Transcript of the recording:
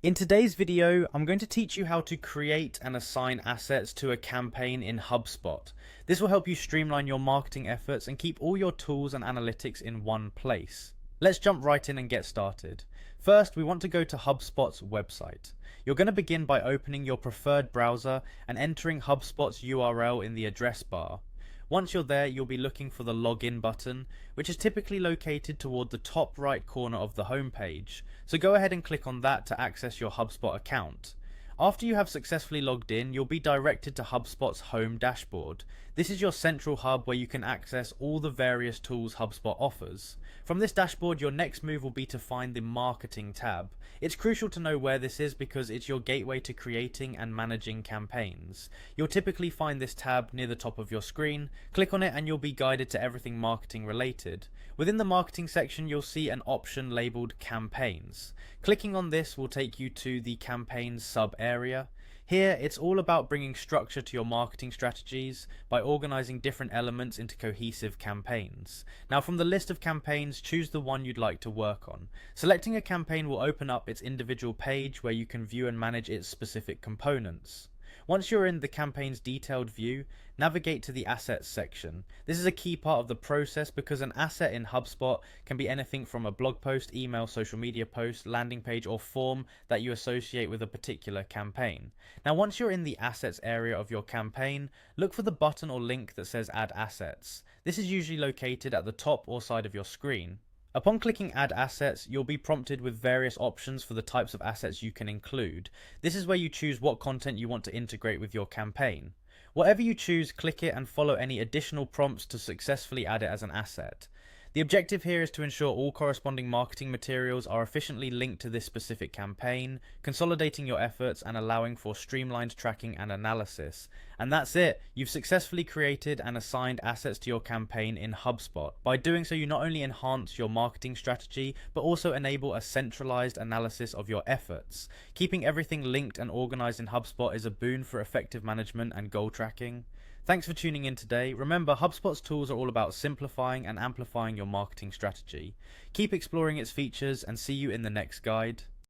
In today's video, I'm going to teach you how to create and assign assets to a campaign in Hubspot. This will help you streamline your marketing efforts and keep all your tools and analytics in one place. Let's jump right in and get started. First, we want to go to HubSpot's website. You're going to begin by opening your preferred browser and entering HubSpot's URL in the address bar. Once you're there, you'll be looking for the login button, which is typically located toward the top right corner of the homepage. So go ahead and click on that to access your HubSpot account. After you have successfully logged in, you'll be directed to HubSpot's home dashboard. This is your central hub where you can access all the various tools HubSpot offers. From this dashboard, your next move will be to find the Marketing tab. It's crucial to know where this is because it's your gateway to creating and managing campaigns. You'll typically find this tab near the top of your screen. Click on it and you'll be guided to everything marketing related. Within the marketing section, you'll see an option labeled Campaigns. Clicking on this will take you to the Campaigns sub-area. Here, it's all about bringing structure to your marketing strategies by organizing different elements into cohesive campaigns. Now, from the list of campaigns, choose the one you'd like to work on. Selecting a campaign will open up its individual page where you can view and manage its specific components. Once you're in the campaign's detailed view, navigate to the Assets section. This is a key part of the process because an asset in HubSpot can be anything from a blog post, email, social media post, landing page, or form that you associate with a particular campaign. Now, once you're in the Assets area of your campaign, look for the button or link that says Add Assets. This is usually located at the top or side of your screen. Upon clicking Add Assets, you'll be prompted with various options for the types of assets you can include. This is where you choose what content you want to integrate with your campaign. Whatever you choose, click it and follow any additional prompts to successfully add it as an asset. The objective here is to ensure all corresponding marketing materials are efficiently linked to this specific campaign, consolidating your efforts and allowing for streamlined tracking and analysis. And that's it! You've successfully created and assigned assets to your campaign in HubSpot. By doing so, you not only enhance your marketing strategy, but also enable a centralized analysis of your efforts. Keeping everything linked and organized in HubSpot is a boon for effective management and goal tracking. Thanks for tuning in today. Remember, HubSpot's tools are all about simplifying and amplifying your marketing strategy. Keep exploring its features and see you in the next guide.